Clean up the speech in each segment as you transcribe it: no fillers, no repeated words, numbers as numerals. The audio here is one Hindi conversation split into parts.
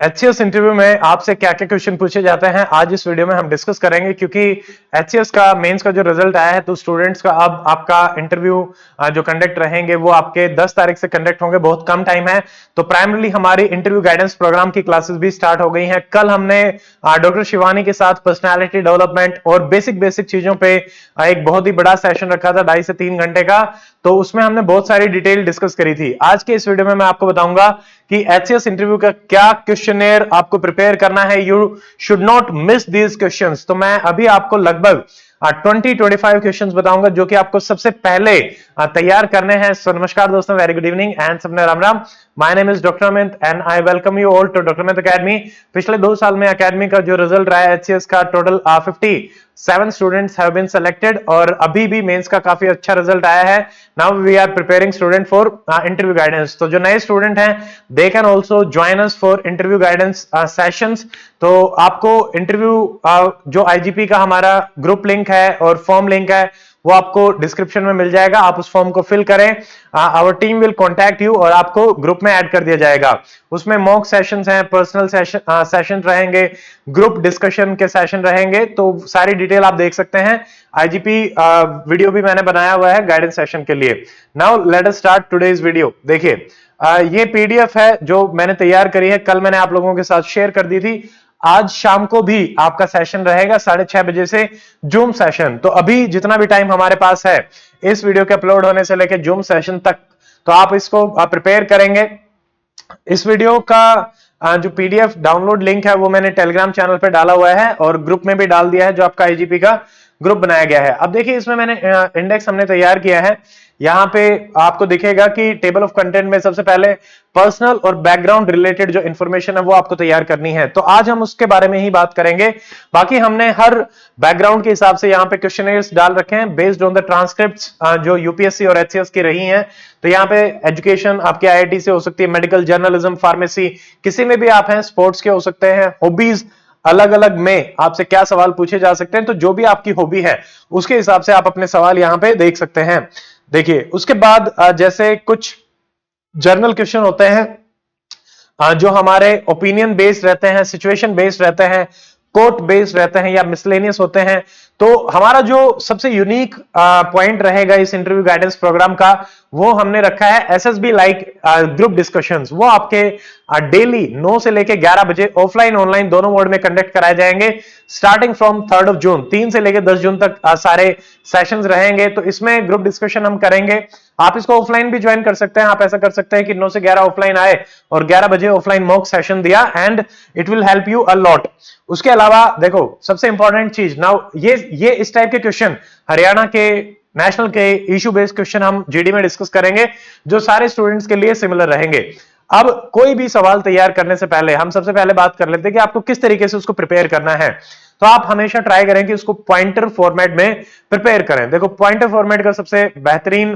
एचसीएस इंटरव्यू में आपसे क्या क्या क्वेश्चन पूछे जाते हैं आज इस वीडियो में हम डिस्कस करेंगे, क्योंकि एचसीएस का मेंस का जो रिजल्ट आया है तो स्टूडेंट्स का अब आपका इंटरव्यू जो कंडक्ट रहेंगे वो आपके 10 तारीख से कंडक्ट होंगे। बहुत कम टाइम है, तो प्राइमरली हमारी इंटरव्यू गाइडेंस प्रोग्राम की क्लासेस भी स्टार्ट हो गई हैं। कल हमने डॉक्टर शिवानी के साथ पर्सनैलिटी डेवलपमेंट और बेसिक बेसिक चीजों पे एक बहुत ही बड़ा सेशन रखा था, 2.5 से 3 घंटे का। तो उसमें हमने बहुत सारी डिटेल डिस्कस करी थी। आज के इस वीडियो में मैं आपको बताऊंगा कि एचसीएस इंटरव्यू का क्या क्वेश्चनेयर आपको प्रिपेयर करना है। You should not miss these questions. तो मैं अभी आपको लगभग 20-25 क्वेश्चंस बताऊंगा जो कि आपको सबसे पहले तैयार करने हैं। सो नमस्कार दोस्तों, वेरी गुड इवनिंग एंड सबने Ram Ram. My name is doctor Amit and I welcome you all to doctor Amit academy. पिछले 2 साल में अकेडमी का जो रिजल्ट रहा है एचसीएस का, total 57 students have been selected और अभी भी मेंस का काफी अच्छा रिजल्ट आया है। Now we are preparing student for interview guidance. तो जो नए स्टूडेंट हैं they can also join us for interview guidance sessions. तो आपको इंटरव्यू जो आईजीपी का हमारा ग्रुप लिंक है और फॉर्म लिंक है वो आपको डिस्क्रिप्शन में मिल जाएगा। आप उस फॉर्म को फिल करें, our team will contact you और आपको ग्रुप में ऐड कर दिया जाएगा। उसमें मॉक सेशंस हैं, पर्सनल सेशन रहेंगे, ग्रुप डिस्कशन के सेशन रहेंगे। तो सारी डिटेल आप देख सकते हैं। आईजीपी वीडियो भी मैंने बनाया हुआ है गाइडेंस सेशन के लिए। Now let us start today's video. देखिए ये पीडीएफ है जो मैंने तैयार करी है, कल मैंने आप लोगों के साथ शेयर कर दी थी। आज शाम को भी आपका सेशन रहेगा 6:30 बजे से, जूम सेशन। तो अभी जितना भी टाइम हमारे पास है इस वीडियो के अपलोड होने से लेकर जूम सेशन तक, तो आप इसको प्रिपेयर करेंगे। इस वीडियो का जो पीडीएफ डाउनलोड लिंक है वो मैंने टेलीग्राम चैनल पे डाला हुआ है और ग्रुप में भी डाल दिया है जो आपका आईजीपी का ग्रुप बनाया गया है। अब देखिए इसमें मैंने इंडेक्स हमने तैयार किया है। यहां पे आपको दिखेगा कि टेबल ऑफ कंटेंट में सबसे पहले पर्सनल और बैकग्राउंड रिलेटेड जो इंफॉर्मेशन है वो आपको तैयार करनी है। तो आज हम उसके बारे में ही बात करेंगे। बाकी हमने हर बैकग्राउंड के हिसाब से यहाँ पे क्वेश्चनर्स डाल रखे हैं बेस्ड ऑन द ट्रांसक्रिप्ट्स जो यूपीएससी और एचसीएस की रही हैं। तो यहाँ पे एजुकेशन आपके आईआईटी से हो सकती है, मेडिकल, जर्नलिज्म, फार्मेसी, किसी में भी आप हैं, स्पोर्ट्स के हो सकते हैं, हॉबीज, अलग अलग में आपसे क्या सवाल पूछे जा सकते हैं। तो जो भी आपकी हॉबी है उसके हिसाब से आप अपने सवाल यहाँ पे देख सकते हैं। देखिए उसके बाद जैसे कुछ जर्नल क्वेश्चन होते हैं जो हमारे ओपिनियन बेस्ड रहते हैं, सिचुएशन बेस्ड रहते हैं, कोट बेस्ड रहते हैं या मिसलेनियस होते हैं। तो हमारा जो सबसे यूनिक पॉइंट रहेगा इस इंटरव्यू गाइडेंस प्रोग्राम का वो हमने रखा है एसएसबी लाइक ग्रुप डिस्कशंस। वो आपके डेली 9 से लेके 11 बजे ऑफलाइन ऑनलाइन दोनों मोड में कंडक्ट कराए जाएंगे स्टार्टिंग फ्रॉम 3 जून। 3 से लेके 10 जून तक सारे सेशंस रहेंगे। तो इसमें ग्रुप डिस्कशन हम करेंगे। आप इसको ऑफलाइन भी ज्वाइन कर सकते हैं। आप ऐसा कर सकते हैं कि 9 से 11 ऑफलाइन आए और 11 बजे ऑफलाइन मॉक सेशन दिया and it will help you a lot. उसके अलावा देखो सबसे इंपॉर्टेंट चीज, नाउ ये इस टाइप के क्वेश्चन हरियाणा के नेशनल के इशू बेस्ड क्वेश्चन हम जीडी में डिस्कस करेंगे जो सारे स्टूडेंट्स के लिए सिमिलर रहेंगे। अब कोई भी सवाल तैयार करने से पहले हम सबसे पहले बात कर लेते हैं कि आपको किस तरीके से उसको प्रिपेयर करना है। तो आप हमेशा ट्राई करें कि उसको पॉइंटर फॉर्मेट में प्रिपेयर करें। देखो पॉइंटर फॉर्मेट का सबसे बेहतरीन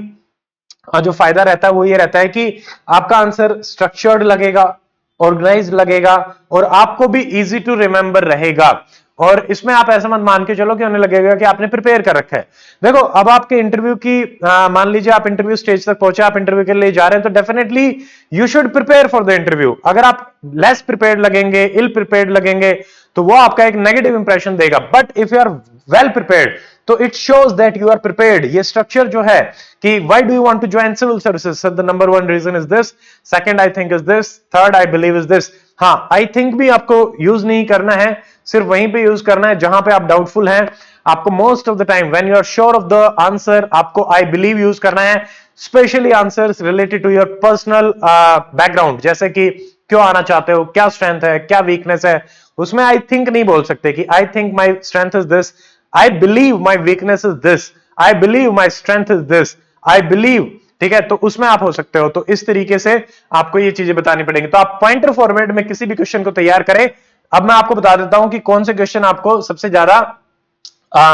जो फायदा रहता है वो ये रहता है कि आपका आंसर स्ट्रक्चर्ड लगेगा, ऑर्गेनाइज्ड लगेगा और आपको भी इजी टू रिमेंबर रहेगा। और इसमें आप ऐसा मत मान के चलो कि उन्हें लगेगा कि आपने प्रिपेयर कर रखा है। देखो अब आपके इंटरव्यू की मान लीजिए आप इंटरव्यू स्टेज तक पहुंचे, आप इंटरव्यू के लिए जा रहे हैं, तो definitely you should prepare for the interview. अगर आप लेस प्रिपेयर्ड लगेंगे, इल प्रिपेयर्ड लगेंगे तो वो आपका एक नेगेटिव इंप्रेशन देगा। But if you are well prepared तो it shows that you are prepared. ये स्ट्रक्चर जो है कि why do you want to join civil services, so the number 1 reason is this, second I think is this, third I believe is this. हाँ, आई थिंक भी आपको यूज नहीं करना है, सिर्फ वहीं पे यूज करना है जहां पे आप डाउटफुल हैं। आपको most of the time when you are sure of the answer आपको आई बिलीव यूज करना है, specially answers related to your personal background, जैसे कि क्यों आना चाहते हो, क्या स्ट्रेंथ है, क्या वीकनेस है। उसमें आई थिंक नहीं बोल सकते कि I think my strength is this, I believe my weakness is this, I believe my strength is this, I believe. ठीक है, तो उसमें आप हो सकते हो। तो इस तरीके से आपको ये चीजें बतानी पड़ेंगी। तो आप पॉइंटर फॉर्मेट में किसी भी क्वेश्चन को तैयार करें। अब मैं आपको बता देता हूं कि कौन से क्वेश्चन आपको सबसे ज्यादा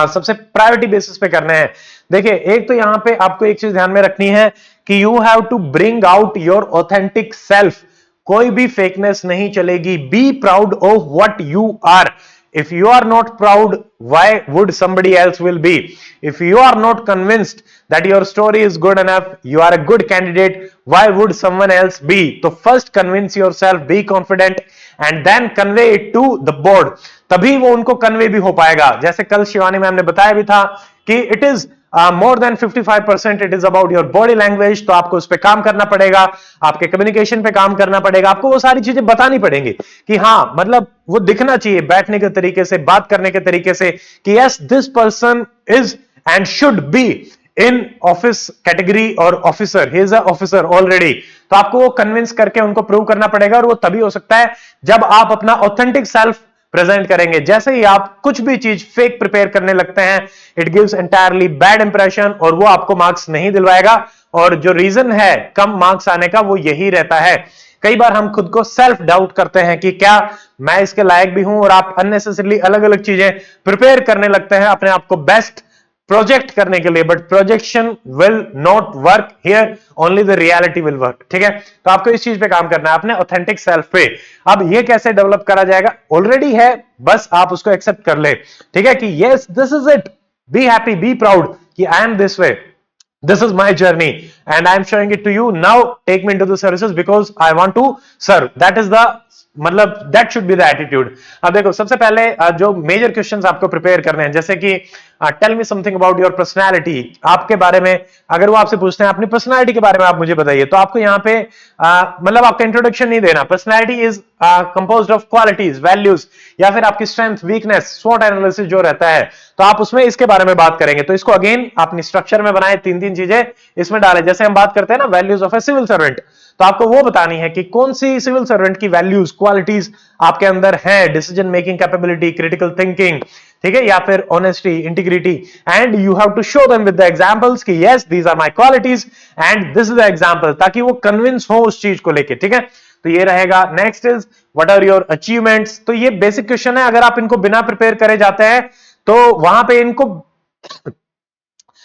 सबसे प्रायोरिटी बेसिस पे करने हैं। देखिए एक तो यहां पे आपको एक चीज ध्यान में रखनी है कि you have to bring out your authentic self. कोई भी फेकनेस नहीं चलेगी। Be proud of what you are. If you are not proud, why would somebody else will be? If you are not convinced that your story is good enough, you are a good candidate, why would someone else be? तो first convince yourself, be confident and then convey it to the board. तभी वो उनको कन्वे भी हो पाएगा. जैसे कल शिवानी मैम ने बताया भी था कि it is more than 55% it is about your body language. तो आपको उस पर काम करना पड़ेगा, आपके कम्युनिकेशन पे काम करना पड़ेगा, आपको वो सारी चीजें बतानी पड़ेंगी कि हाँ मतलब वो दिखना चाहिए बैठने के तरीके से, बात करने के तरीके से कि yes this person is and should be in office category और officer, he is a officer already. तो आपको वो कन्विंस करके उनको प्रूव करना पड़ेगा और वो तभी हो सकता है जब आप अपना ऑथेंटिक सेल्फ प्रेजेंट करेंगे. जैसे ही आप कुछ भी चीज फेक प्रिपेयर करने लगते हैं, it gives entirely bad impression और वो आपको मार्क्स नहीं दिलवाएगा. और जो रीजन है कम मार्क्स आने का वो यही रहता है. कई बार हम खुद को सेल्फ डाउट करते हैं कि क्या मैं इसके लायक भी हूं, और आप अननेसेसरली अलग अलग चीजें प्रिपेयर करने लगते हैं अपने आप को बेस्ट प्रोजेक्ट करने के लिए. But projection will not work here, only the reality will work. ठीक है, तो आपको इस चीज पे काम करना है, अपने ऑथेंटिक सेल्फ पे. अब ये कैसे डेवलप करा जाएगा? ऑलरेडी है, बस आप उसको एक्सेप्ट कर ले. ठीक है कि yes this is it, be happy, be proud कि I am this way, this is my journey and I am showing it to you. Now take me into the services because I want to serve. That is the मतलब that should be the attitude. अब देखो सबसे पहले जो मेजर क्वेश्चंस आपको प्रिपेयर करने हैं, जैसे कि tell me something about your personality. आपके बारे में अगर वो आपसे पूछते हैं अपनी पर्सनालिटी के बारे में आप मुझे बताइए, तो आपको यहाँ पे मतलब आपका इंट्रोडक्शन नहीं देना. Personality is composed of qualities, values या फिर आपकी स्ट्रेंथ, वीकनेस, स्वॉट एनालिसिस जो रहता है, तो आप उसमें इसके बारे में बात करेंगे. तो इसको अगेन अपनी स्ट्रक्चर में बनाए, तीन तीन चीजें इसमें डालें. जैसे हम बात करते हैं ना values of a civil servant, तो आपको वो बतानी है कि कौन सी सिविल सर्वेंट की वैल्यूज, क्वालिटीज आपके अंदर है. Decision making capability, critical thinking, ठीक है, या फिर honesty, integrity. And you have to show them with the examples कि yes these are my qualities and this is the example, ताकि वो कन्विंस हो उस चीज को लेके. ठीक है, तो ये रहेगा. Next is what are your achievements. तो ये बेसिक क्वेश्चन है, अगर आप इनको बिना प्रिपेयर करे जाते हैं तो वहां पे इनको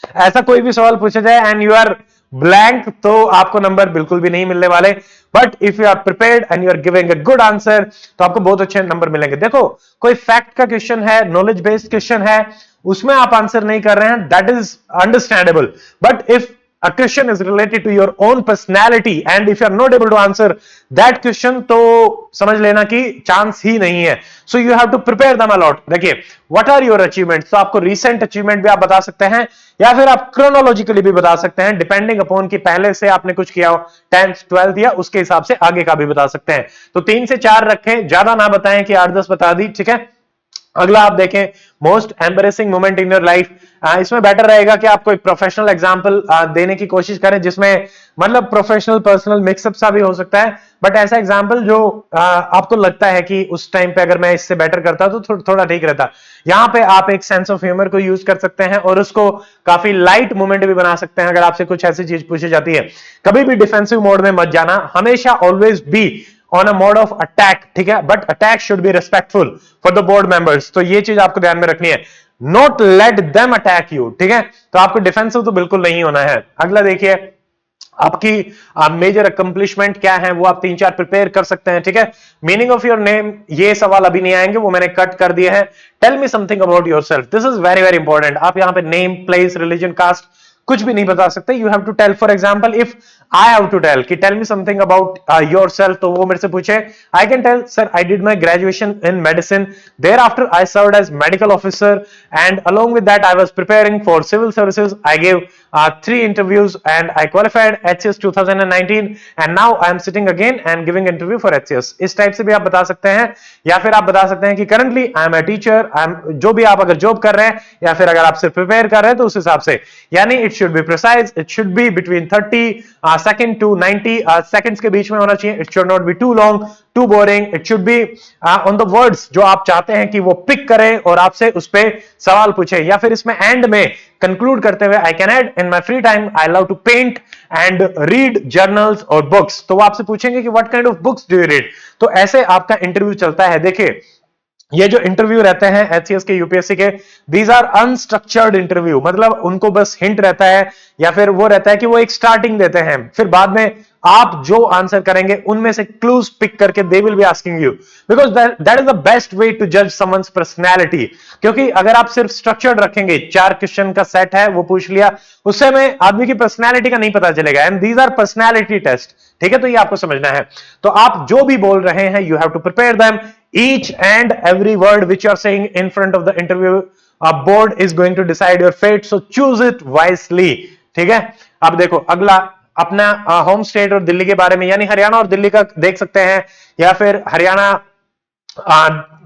ऐसा कोई भी सवाल पूछा जाए एंड यू आर ब्लैंक, तो आपको नंबर बिल्कुल भी नहीं मिलने वाले. But if you are prepared and you are giving a good answer, तो आपको बहुत अच्छे नंबर मिलेंगे. देखो कोई फैक्ट का क्वेश्चन है, नॉलेज बेस्ड क्वेश्चन है, उसमें आप आंसर नहीं कर रहे हैं, that is understandable. But if a question is related to your own personality and if you are not able to answer that question, तो समझ लेना कि चांस ही नहीं है. so you have to prepare them a lot. देखिए what are your achievements, तो आपको recent achievement भी आप बता सकते हैं या फिर आप chronologically भी बता सकते हैं, depending upon कि पहले से आपने कुछ किया हो 10th 12th या उसके हिसाब से आगे का भी बता सकते हैं. तो 3 से 4 रखें, ज्यादा ना बताएं कि 8-10 बता दी. ठीक है, अगला आप देखें most embarrassing moment in your life. इसमें बेटर रहेगा कि आप कोई प्रोफेशनल एग्जांपल देने की कोशिश करें, जिसमें मतलब प्रोफेशनल पर्सनल मिक्सअप सा भी हो सकता है, बट ऐसा एग्जांपल जो आपको लगता है कि उस टाइम पे अगर मैं इससे बेटर करता तो थोड़ा ठीक रहता. यहाँ पे आप एक सेंस ऑफ ह्यूमर को यूज कर सकते हैं और उसको काफी लाइट मोमेंट भी बना सकते हैं. अगर आपसे कुछ ऐसी चीज पूछी जाती है, कभी भी डिफेंसिव मोड में मत जाना, हमेशा always be on a mode of attack. ठीक है, but attack should be respectful for the board members. तो ये चीज आपको ध्यान में रखनी है, not let them attack you. ठीक है, तो आपको डिफेंसिव तो बिल्कुल नहीं होना है. अगला देखिए आपकी मेजर अकम्प्लिशमेंट क्या है, वो आप 3-4 प्रिपेयर कर सकते हैं. ठीक है, मीनिंग ऑफ योर नेम, ये सवाल अभी नहीं आएंगे, वो मैंने कट कर दिए हैं. Tell me something about yourself, this is very very important. आप यहाँ पे नेम, प्लेस, रिलीजन, कास्ट कुछ भी नहीं बता सकते. You have to tell. For example if I have to tell कि tell me something about yourself, तो वो मेरे से पूछे, I can tell sir I did my graduation in medicine, there after I served as medical officer and along with that I was preparing for civil services. I give 3 interviews and I qualified HCS 2019 and now I am sitting again and giving interview for HCS. इस टाइप से भी आप बता सकते हैं, या फिर आप बता सकते हैं कि currently I am a teacher, I am, जो भी आप अगर जॉब कर रहे हैं या फिर अगर आप सिर्फ प्रिपेयर कर रहे हैं तो उस हिसाब से. यानी it should be precise, it should be between 30 second to 90 seconds के बीच में होना चाहिए. It should not be too long, too boring. It should be on the words जो आप चाहते हैं कि वो पिक करे और आपसे उस पे सवाल पूछे. या फिर इसमें एंड में कंक्लूड करते हुए I can add in my free time I love to paint and read journals और बुक्स. तो वो आपसे पूछेंगे कि what kind of books do you read. तो ऐसे आपका इंटरव्यू चलता है. देखिए ये जो इंटरव्यू रहते हैं एचसीएस के यूपीएससी के, दीज आर अनस्ट्रक्चर्ड इंटरव्यू, मतलब उनको बस हिंट रहता है या फिर वो रहता है कि वो एक स्टार्टिंग देते हैं, फिर बाद में आप जो आंसर करेंगे उनमें से क्लूज पिक करके they will be asking you, because that is the best way to जज समवंस पर्सनैलिटी। क्योंकि अगर आप सिर्फ स्ट्रक्चर्ड रखेंगे, 4 क्वेश्चन का सेट है वो पूछ लिया, उससे में आदमी की पर्सनैलिटी का नहीं पता चलेगा, and these are personality test, ठीक है। तो ये आपको समझना है। तो आप जो भी बोल रहे हैं, you have to prepare them, each and every word which you are saying in front of the interview board is going to decide your fate, so choose it wisely, ठीक है। अब देखो अगला, अपना होम स्टेट और दिल्ली के बारे में, यानी हरियाणा और दिल्ली का देख सकते हैं, या फिर हरियाणा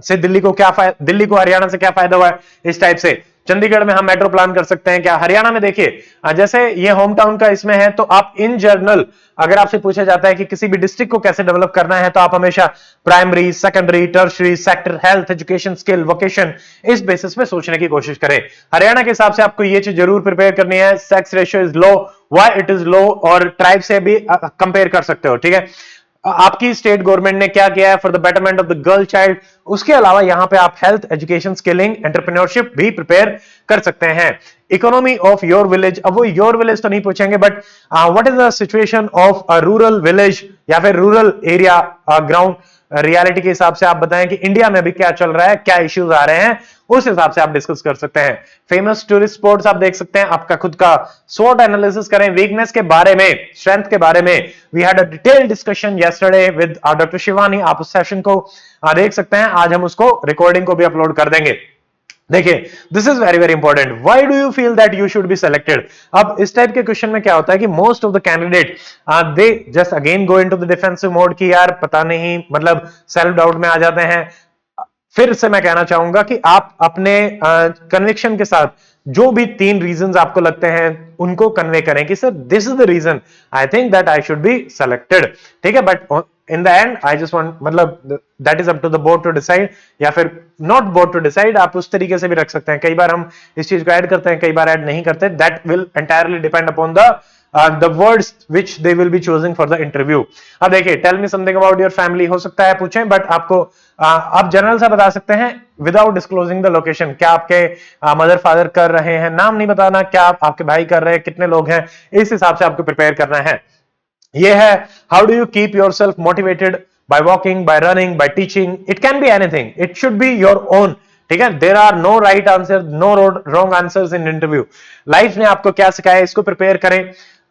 से दिल्ली को क्या फायदा, दिल्ली को हरियाणा से क्या फायदा हुआ है, इस टाइप से। चंडीगढ़ में हम मेट्रो प्लान कर सकते हैं क्या, हरियाणा में देखिए जैसे ये होम टाउन का इसमें है, तो आप इन जनरल अगर आपसे पूछा जाता है कि किसी भी डिस्ट्रिक्ट को कैसे डेवलप करना है, तो आप हमेशा primary, secondary, tertiary, sector, health, education, skill, vocation, इस बेसिस पे सोचने की कोशिश करें। हरियाणा के हिसाब से आपको ये चीज जरूर प्रिपेयर करनी है, sex ratio is low, why it is low, और ट्राइब से भी कंपेयर कर सकते हो, ठीक है। आपकी स्टेट गवर्नमेंट ने क्या किया है for the betterment of the girl child. उसके अलावा यहां पे आप हेल्थ, एजुकेशन, स्किलिंग, एंटरप्रेन्योरशिप भी प्रिपेयर कर सकते हैं। इकोनॉमी ऑफ योर विलेज, अब वो योर विलेज तो नहीं पूछेंगे, but what is the situation of a rural village या फिर रूरल एरिया ग्राउंड रियलिटी के हिसाब से आप बताएं कि इंडिया में भी क्या चल रहा है, क्या इश्यूज आ रहे हैं, उस हिसाब से आप डिस्कस कर सकते हैं। फेमस टूरिस्ट स्पॉट्स आप देख सकते हैं, आपका खुद का स्वॉट एनालिसिस करें, वीकनेस के बारे में, स्ट्रेंथ के बारे में। We had a detailed discussion yesterday with doctor Shivani, आप उस सेशन को देख सकते हैं, आज हम उसको रिकॉर्डिंग को भी अपलोड कर देंगे। देखिए, this is very very important, why do you feel that you should be selected. अब इस टाइप के क्वेश्चन में क्या होता है कि most of the candidate they just again go into the defensive mode की यार पता नहीं, मतलब सेल्फ डाउट में आ जाते हैं। फिर से मैं कहना चाहूंगा कि आप अपने कन्विक्शन के साथ जो भी 3 रीजंस आपको लगते हैं उनको कन्वे करें कि sir this is the reason I think that I should be selected, ठीक है। But in the end I just want, मतलब that is up to the board to decide, या फिर नॉट बोर्ड टू डिसाइड, आप उस तरीके से भी रख सकते हैं। कई बार हम इस चीज को ऐड करते हैं, कई बार ऐड नहीं करते, that will entirely depend upon the words which they will be choosing for the interview। अब देखिए, tell me something about your family, हो सकता है पूछें, बट आपको आप जनरल सा बता सकते हैं विदाउट डिस्क्लोजिंग द लोकेशन। क्या आपके मदर फादर कर रहे हैं, नाम नहीं बताना, क्या आपके भाई कर रहे हैं, कितने लोग हैं, इस हिसाब से आपको प्रिपेयर करना है। ये है how do you keep yourself motivated, by walking, by running, by teaching, it can be anything, it should be your own, ठीक है। There are no right answer, no wrong answers in interview. Life ने आपको क्या सिखाया, इसको प्रिपेयर करें।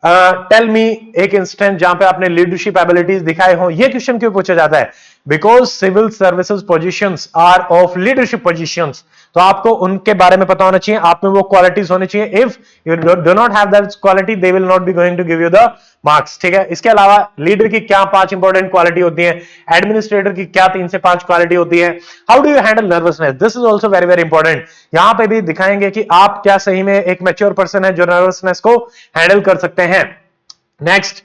टेल मी एक इंस्टेंट जहां पे आपने लीडरशिप एबिलिटीज दिखाए हो। ये क्वेश्चन क्यों पूछा जाता है, because civil services positions are of leadership positions, तो आपको उनके बारे में पता होना चाहिए, आप में वो क्वालिटीज होनी चाहिए। If you do not have that quality, they will not be going to give you the marks, ठीक है। इसके अलावा लीडर की क्या 5 इंपॉर्टेंट क्वालिटी होती है, एडमिनिस्ट्रेटर की क्या 3 से 5 क्वालिटी होती है, how do you handle nervousness, this is also very very important. यहां पे भी दिखाएंगे कि आप क्या सही में एक मैच्योर पर्सन है जो नर्वसनेस को हैंडल कर सकते हैं। नेक्स्ट,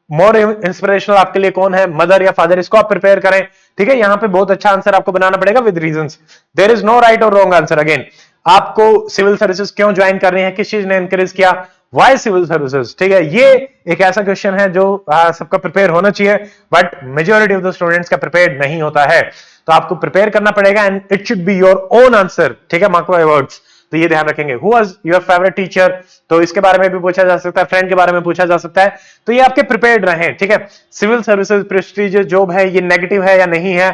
मोर इंस्पिरेशनल आपके लिए कौन है, मदर या फादर, इसको आप प्रिपेयर करें, ठीक है। यहां पे बहुत अच्छा आंसर आपको बनाना पड़ेगा with reasons. There is no right और रॉन्ग आंसर। अगेन, आपको सिविल सर्विसेज क्यों ज्वाइन करनी है, किस चीज ने एनकरेज किया, व्हाई सिविल सर्विसेज, ठीक है। ये एक ऐसा क्वेश्चन है जो सबका प्रिपेयर होना चाहिए, but majority of the students का प्रिपेयर नहीं होता है, तो आपको प्रिपेयर करना पड़ेगा and it should be your own answer, ठीक है, मार्क माय वर्ड्स। तो ये ध्यान रखेंगे। Who was your favourite teacher, तो इसके बारे में भी पूछा जा सकता है, फ्रेंड के बारे में पूछा जा सकता है, तो ये आपके प्रिपेयर्ड रहे, ठीक है। सिविल सर्विसेज प्रेस्टिजियस जॉब है, ये नेगेटिव है या नहीं है।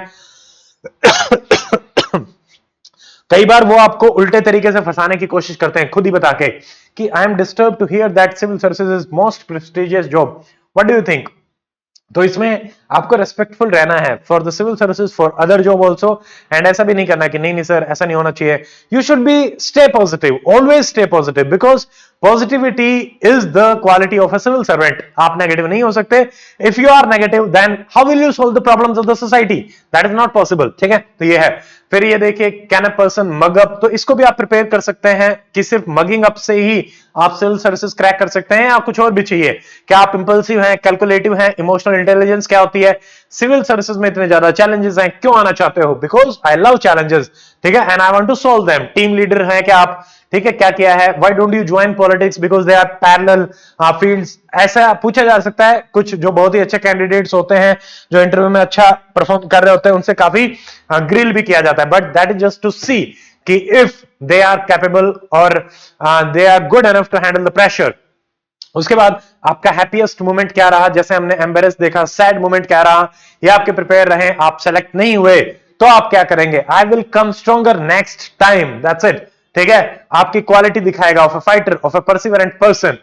कई बार वो आपको उल्टे तरीके से फंसाने की कोशिश करते हैं, खुद ही बता के कि I am disturb to hear that civil services is most prestigious job, what do you think. तो इसमें आपको रेस्पेक्टफुल रहना है for the civil services, for other job also, and ऐसा भी नहीं करना कि नहीं नहीं सर ऐसा नहीं होना चाहिए। You should be stay positive, always stay positive, because positivity is the quality of a civil servant. आप नेगेटिव नहीं हो सकते। If you are negative then how will you solve the problems of the society, that is not possible, ठीक है। तो ये है। फिर ये देखिए, can a person mug up, तो इसको भी आप प्रिपेयर कर सकते हैं कि सिर्फ मगिंग अप से ही आप सिविल सर्विसेज क्रैक कर सकते हैं या कुछ और भी चाहिए। क्या आप इंपल्सिव हैं, कैलकुलेटिव हैं, इमोशनल इंटेलिजेंस क्या होती है, सिविल सर्विसेज में इतने ज्यादा चैलेंजेस हैं, क्यों आना चाहते हो, बिकॉज आई लव चैलेंजेस, ठीक है, and I want to solve them. Team leader हैं क्या आप, ठीक है, क्या किया है, why don't you join politics because they are parallel fields, ऐसा पूछा जा सकता है। कुछ जो बहुत ही अच्छे कैंडिडेट्स होते हैं, जो इंटरव्यू में अच्छा परफॉर्म कर रहे होते हैं, उनसे काफी ग्रिल भी किया जाता है, but that is just to see कि इफ दे आर कैपेबल और they are good enough to handle the pressure. उसके बाद आपका हैप्पीएस्ट मोमेंट क्या रहा, जैसे हमने एम्बेरस देखा, सैड मोमेंट क्या रहा, या आपके प्रिपेयर रहे, आप सेलेक्ट नहीं हुए तो आप क्या करेंगे, I will come stronger next time, that's it. ठीक है, आपकी क्वालिटी दिखाएगा of a fighter, of a perseverant person.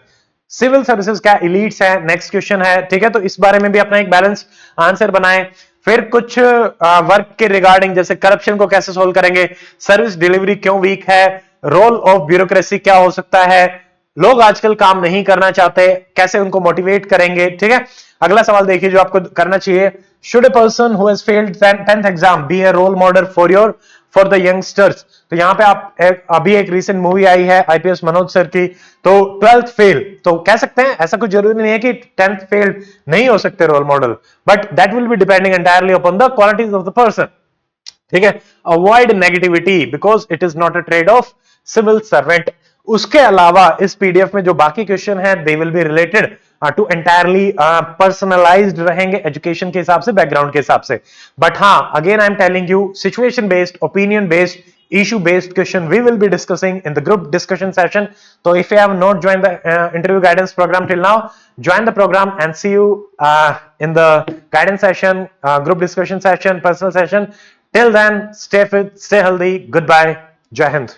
Civil services क्या इलीट्स है, नेक्स्ट क्वेश्चन है। ठीक है, तो इस बारे में भी अपना एक बैलेंस आंसर बनाएं। फिर कुछ वर्क के रिगार्डिंग, जैसे करप्शन को कैसे सोल्व करेंगे, सर्विस डिलीवरी क्यों वीक है, रोल ऑफ ब्यूरोक्रेसी क्या हो सकता है, लोग आजकल काम नहीं करना चाहते, कैसे उनको मोटिवेट करेंगे। ठीक है, अगला सवाल देखिए जो आपको करना चाहिए, should a person who has failed 10th exam be a role model for the youngsters. तो यहां पे अभी एक रीसेंट मूवी आई है आईपीएस मनोज सर की, तो 12th फेल तो कह सकते हैं, ऐसा कुछ जरूरी नहीं है कि 10th फेल्ड नहीं हो सकते role model, but that will be depending entirely upon the qualities of the person. ठीक है, avoid negativity because it is not a trade of civil servant. उसके अलावा इस पीडीएफ में जो बाकी क्वेश्चन है they will be related to entirely personalized रहेंगे, एजुकेशन के हिसाब से, बैकग्राउंड के हिसाब से। बट हाँ, again I am telling you, situation based, opinion based, issue based question we will be discussing in the group discussion session. So if you have not joined the interview guidance program till now, join the program and see you in the guidance session, group discussion session, personal session. Till then, stay fit, stay healthy. Goodbye. Jai Hind.